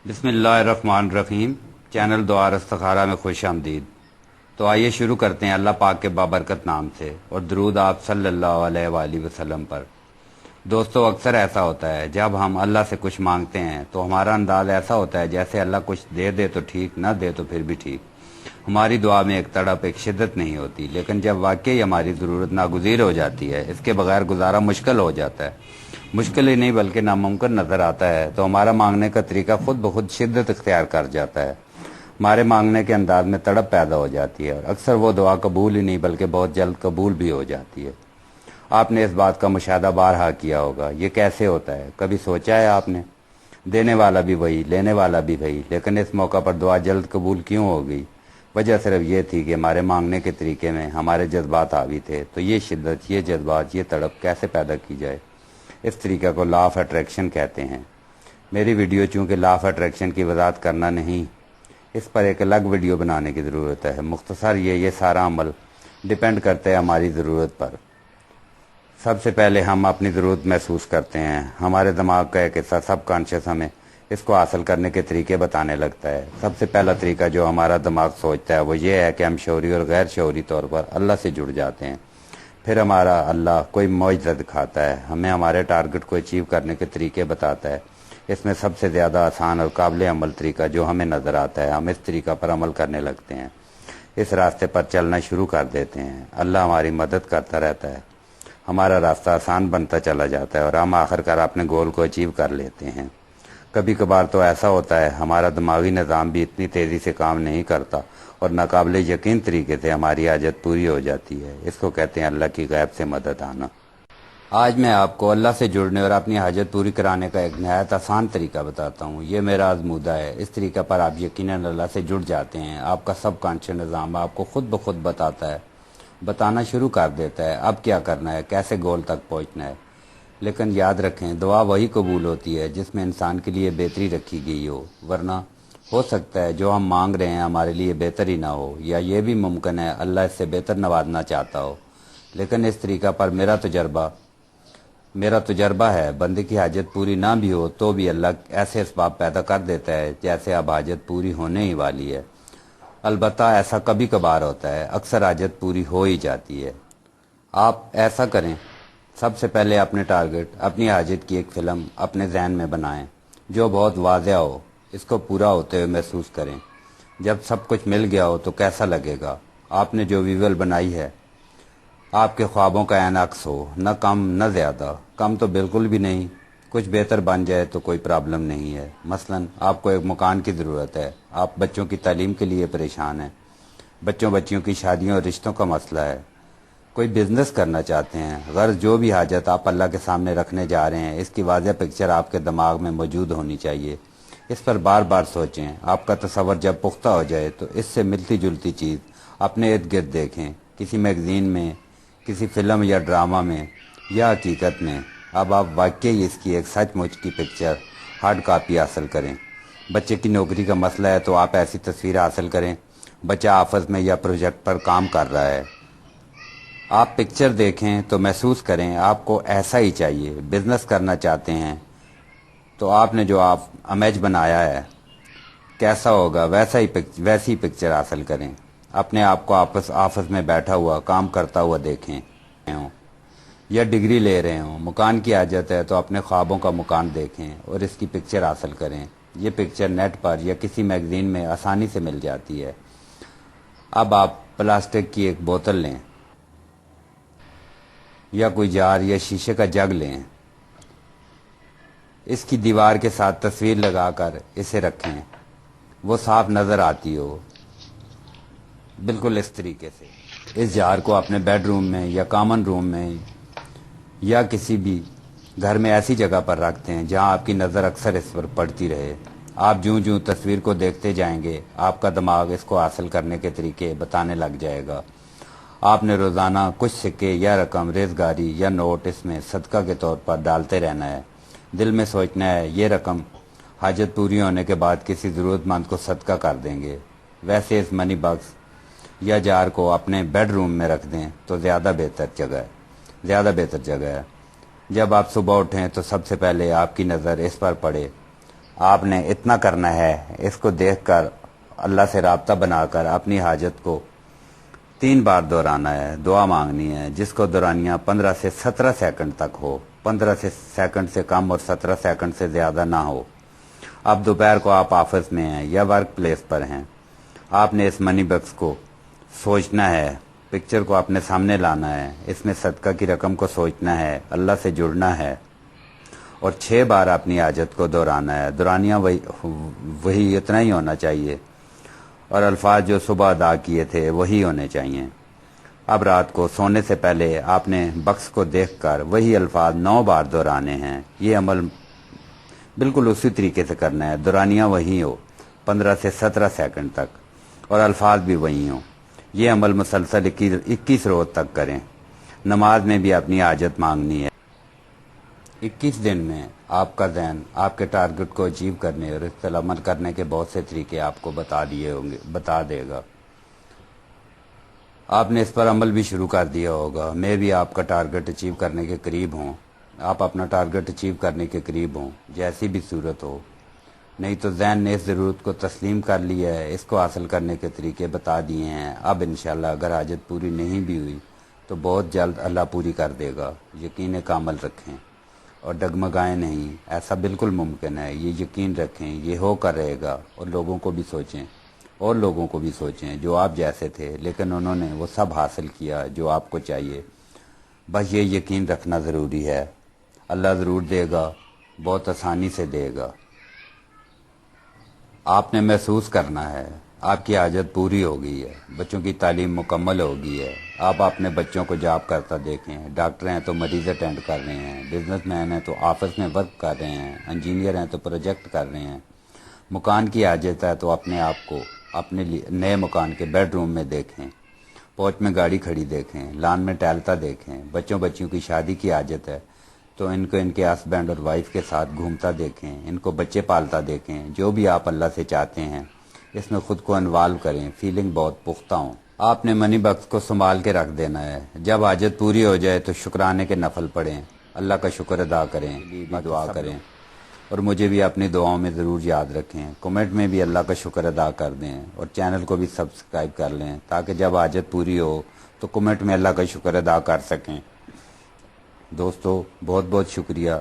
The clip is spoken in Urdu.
بسم اللہ الرحمن الرحیم۔ چینل دعا اور استخارہ میں خوش آمدید۔ تو آئیے شروع کرتے ہیں اللہ پاک کے بابرکت نام سے اور درود آپ صلی اللہ علیہ وآلہ وسلم پر۔ دوستو، اکثر ایسا ہوتا ہے جب ہم اللہ سے کچھ مانگتے ہیں تو ہمارا انداز ایسا ہوتا ہے جیسے اللہ کچھ دے دے تو ٹھیک، نہ دے تو پھر بھی ٹھیک۔ ہماری دعا میں ایک تڑپ، ایک شدت نہیں ہوتی، لیکن جب واقعی ہماری ضرورت ناگزیر ہو جاتی ہے، اس کے بغیر گزارا مشکل ہو جاتا ہے، مشکل ہی نہیں بلکہ ناممکن نظر آتا ہے، تو ہمارا مانگنے کا طریقہ خود بخود شدت اختیار کر جاتا ہے۔ ہمارے مانگنے کے انداز میں تڑپ پیدا ہو جاتی ہے اور اکثر وہ دعا قبول ہی نہیں بلکہ بہت جلد قبول بھی ہو جاتی ہے۔ آپ نے اس بات کا مشاہدہ بارہا کیا ہوگا۔ یہ کیسے ہوتا ہے؟ کبھی سوچا ہے آپ نے؟ دینے والا بھی وہی، لینے والا بھی وہی، لیکن اس موقع پر دعا جلد قبول کیوں ہو گئی؟ وجہ صرف یہ تھی کہ ہمارے مانگنے کے طریقے میں ہمارے جذبات حاوی تھے۔ تو یہ شدت، یہ جذبات، یہ تڑپ کیسے پیدا کی جائے؟ اس طریقہ کو لا آف اٹریکشن کہتے ہیں۔ میری ویڈیو چونکہ لا آف اٹریکشن کی وضاحت کرنا نہیں، اس پر ایک الگ ویڈیو بنانے کی ضرورت ہے۔ مختصر یہ سارا عمل ڈیپینڈ کرتا ہے ہماری ضرورت پر۔ سب سے پہلے ہم اپنی ضرورت محسوس کرتے ہیں۔ ہمارے دماغ کا ایک حصہ سب کانشیس ہمیں اس کو حاصل کرنے کے طریقے بتانے لگتا ہے۔ سب سے پہلا طریقہ جو ہمارا دماغ سوچتا ہے وہ یہ ہے کہ ہم شعوری اور غیر شعوری طور پر اللہ سے جڑ جاتے ہیں۔ پھر ہمارا اللہ کوئی معجزہ دکھاتا ہے، ہمیں ہمارے ٹارگٹ کو اچیو کرنے کے طریقے بتاتا ہے۔ اس میں سب سے زیادہ آسان اور قابل عمل طریقہ جو ہمیں نظر آتا ہے، ہم اس طریقہ پر عمل کرنے لگتے ہیں، اس راستے پر چلنا شروع کر دیتے ہیں۔ اللہ ہماری مدد کرتا رہتا ہے، ہمارا راستہ آسان بنتا چلا جاتا ہے اور ہم آخر کار اپنے گول کو اچیو کر لیتے ہیں۔ کبھی کبھار تو ایسا ہوتا ہے ہمارا دماغی نظام بھی اتنی تیزی سے کام نہیں کرتا اور ناقابل یقین طریقے سے ہماری حاجت پوری ہو جاتی ہے۔ اس کو کہتے ہیں اللہ کی غیب سے مدد آنا۔ آج میں آپ کو اللہ سے جڑنے اور اپنی حاجت پوری کرانے کا ایک نہایت آسان طریقہ بتاتا ہوں۔ یہ میرا آزمودہ ہے۔ اس طریقہ پر آپ یقیناً اللہ سے جڑ جاتے ہیں۔ آپ کا سب کانشیس نظام آپ کو خود بخود بتانا شروع کر دیتا ہے اب کیا کرنا ہے، کیسے گول تک پہنچنا ہے۔ لیکن یاد رکھیں، دعا وہی قبول ہوتی ہے جس میں انسان کے لیے بہتری رکھی گئی ہو، ورنہ ہو سکتا ہے جو ہم مانگ رہے ہیں ہمارے لیے بہتر ہی نہ ہو، یا یہ بھی ممکن ہے اللہ اس سے بہتر نوازنا چاہتا ہو۔ لیکن اس طریقہ پر میرا تجربہ ہے، بندے کی حاجت پوری نہ بھی ہو تو بھی اللہ ایسے اسباب پیدا کر دیتا ہے جیسے اب حاجت پوری ہونے ہی والی ہے۔ البتہ ایسا کبھی کبھار ہوتا ہے، اکثر حاجت پوری ہو ہی جاتی ہے۔ آپ ایسا کریں، سب سے پہلے اپنے ٹارگٹ، اپنی حاجت کی ایک فلم اپنے ذہن میں بنائیں جو بہت واضح ہو۔ اس کو پورا ہوتے ہوئے محسوس کریں۔ جب سب کچھ مل گیا ہو تو کیسا لگے گا؟ آپ نے جو ویژول بنائی ہے آپ کے خوابوں کا عین عکس ہو، نہ کم نہ زیادہ، کم تو بالکل بھی نہیں۔ کچھ بہتر بن جائے تو کوئی پرابلم نہیں ہے۔ مثلا آپ کو ایک مکان کی ضرورت ہے، آپ بچوں کی تعلیم کے لیے پریشان ہیں، بچیوں کی شادیوں اور رشتوں کا مسئلہ ہے، کوئی بزنس کرنا چاہتے ہیں۔ غرض جو بھی حاجت آپ اللہ کے سامنے رکھنے جا رہے ہیں، اس کی واضح پکچر آپ کے دماغ میں موجود ہونی چاہیے۔ اس پر بار بار سوچیں۔ آپ کا تصور جب پختہ ہو جائے تو اس سے ملتی جلتی چیز اپنے ارد گرد دیکھیں، کسی میگزین میں، کسی فلم یا ڈرامہ میں، یا حقیقت میں۔ اب آپ واقعی اس کی ایک سچ مچ کی پکچر، ہارڈ کاپی حاصل کریں۔ بچے کی نوکری کا مسئلہ ہے تو آپ ایسی تصویر حاصل کریں، بچہ آفس میں یا پروجیکٹ پر کام کر رہا ہے، آپ پکچر دیکھیں تو محسوس کریں آپ کو ایسا ہی چاہیے۔ بزنس کرنا چاہتے ہیں تو آپ نے جو امیج بنایا ہے کیسا ہوگا ویسی پکچر حاصل کریں۔ اپنے آپ کو آفس میں بیٹھا ہوا کام کرتا ہوا دیکھیں، یا ڈگری لے رہے ہوں۔ مکان کی حاجت ہے تو اپنے خوابوں کا مکان دیکھیں اور اس کی پکچر حاصل کریں۔ یہ پکچر نیٹ پر یا کسی میگزین میں آسانی سے مل جاتی ہے۔ اب آپ پلاسٹک کی ایک بوتل لیں یا کوئی جار یا شیشے کا جگ لیں، اس کی دیوار کے ساتھ تصویر لگا کر اسے رکھیں، وہ صاف نظر آتی ہو، بالکل اس طریقے سے۔ اس جار کو اپنے بیڈ روم میں یا کامن روم میں یا کسی بھی گھر میں ایسی جگہ پر رکھتے ہیں جہاں آپ کی نظر اکثر اس پر پڑتی رہے۔ آپ جوں تصویر کو دیکھتے جائیں گے آپ کا دماغ اس کو حاصل کرنے کے طریقے بتانے لگ جائے گا۔ آپ نے روزانہ کچھ سکے یا رقم، ریزگاری یا نوٹ اس میں صدقہ کے طور پر ڈالتے رہنا ہے۔ دل میں سوچنا ہے یہ رقم حاجت پوری ہونے کے بعد کسی ضرورت مند کو صدقہ کر دیں گے۔ ویسے اس منی باکس یا جار کو اپنے بیڈ روم میں رکھ دیں تو زیادہ بہتر جگہ ہے۔ جب آپ صبح اٹھیں تو سب سے پہلے آپ کی نظر اس پر پڑے آپ نے اتنا کرنا ہے، اس کو دیکھ کر اللہ سے رابطہ بنا کر اپنی حاجت کو 3 بار دہرانا ہے، دعا مانگنی ہے، جس کو دورانیہ 15 سے 17 سیکنڈ تک ہو، 15 سیکنڈ سے کم اور 17 سیکنڈ سے زیادہ نہ ہو۔ اب دوپہر کو آپ آفس میں ہیں یا ورک پلیس پر ہیں، آپ نے اس منی باکس کو سوچنا ہے، پکچر کو اپنے سامنے لانا ہے، اس میں صدقہ کی رقم کو سوچنا ہے، اللہ سے جڑنا ہے اور 6 بار اپنی حاجت کو دہرانا ہے۔ دورانیہ وہی اتنا ہی ہونا چاہیے اور الفاظ جو صبح ادا کیے تھے وہی ہونے چاہیے۔ اب رات کو سونے سے پہلے آپ نے بکس کو دیکھ کر وہی الفاظ 9 بار دہرانے ہیں۔ یہ عمل بالکل اسی طریقے سے کرنا ہے، دورانیہ وہی ہو 15 سے 17 سیکنڈ تک اور الفاظ بھی وہی ہوں۔ یہ عمل مسلسل 21 روز تک کریں۔ نماز میں بھی اپنی حاجت مانگنی ہے۔ 21 دن میں آپ کا ذہن آپ کے ٹارگٹ کو اچیو کرنے اور اس پر عمل کرنے کے بہت سے طریقے آپ کو بتا دے گا۔ آپ نے اس پر عمل بھی شروع کر دیا ہوگا۔ میں بھی آپ کا ٹارگٹ اچیو کرنے کے قریب ہوں، آپ اپنا ٹارگٹ اچیو کرنے کے قریب ہوں، جیسی بھی صورت ہو۔ نہیں تو ذہن نے اس ضرورت کو تسلیم کر لیا ہے، اس کو حاصل کرنے کے طریقے بتا دیے ہیں۔ اب انشاءاللہ اگر حاجت پوری نہیں بھی ہوئی تو بہت جلد اللہ پوری کر دے گا۔ یقین کامل رکھیں اور ڈگمگائیں نہیں، ایسا بالکل ممکن ہے، یہ یقین رکھیں، یہ ہو کر رہے گا۔ اور لوگوں کو بھی سوچیں جو آپ جیسے تھے لیکن انہوں نے وہ سب حاصل کیا جو آپ کو چاہیے۔ بس یہ یقین رکھنا ضروری ہے، اللہ ضرور دے گا، بہت آسانی سے دے گا۔ آپ نے محسوس کرنا ہے آپ کی حاجت پوری ہو گئی ہے، بچوں کی تعلیم مکمل ہو گئی ہے۔ آپ اپنے بچوں کو جاب کرتا دیکھیں، ڈاکٹر ہیں تو مریض اٹینڈ کر رہے ہیں، بزنس مین ہیں تو آفس میں ورک کر رہے ہیں، انجینئر ہیں تو پروجیکٹ کر رہے ہیں، مکان کی حاجت ہے تو اپنے آپ کو اپنے نئے مکان کے بیڈ روم میں دیکھیں، پوچھ میں گاڑی کھڑی دیکھیں، لان میں ٹہلتا دیکھیں۔ بچوں کی شادی کی حاجت ہے تو ان کو ان کے ہسبینڈ اور وائف کے ساتھ گھومتا دیکھیں، ان کو بچے پالتا دیکھیں۔ جو بھی آپ اللہ سے چاہتے ہیں اس میں خود کو انوالو کریں، فیلنگ بہت پختہ ہوں۔ آپ نے منی باکس کو سنبھال کے رکھ دینا ہے۔ جب حاجت پوری ہو جائے تو شکرانے کے نفل پڑھیں، اللہ کا شکر ادا کریں، دعا کریں اور مجھے بھی اپنی دعاؤں میں ضرور یاد رکھیں۔ کمنٹ میں بھی اللہ کا شکر ادا کر دیں اور چینل کو بھی سبسکرائب کر لیں تاکہ جب حاجت پوری ہو تو کمنٹ میں اللہ کا شکر ادا کر سکیں۔ دوستو بہت بہت شکریہ۔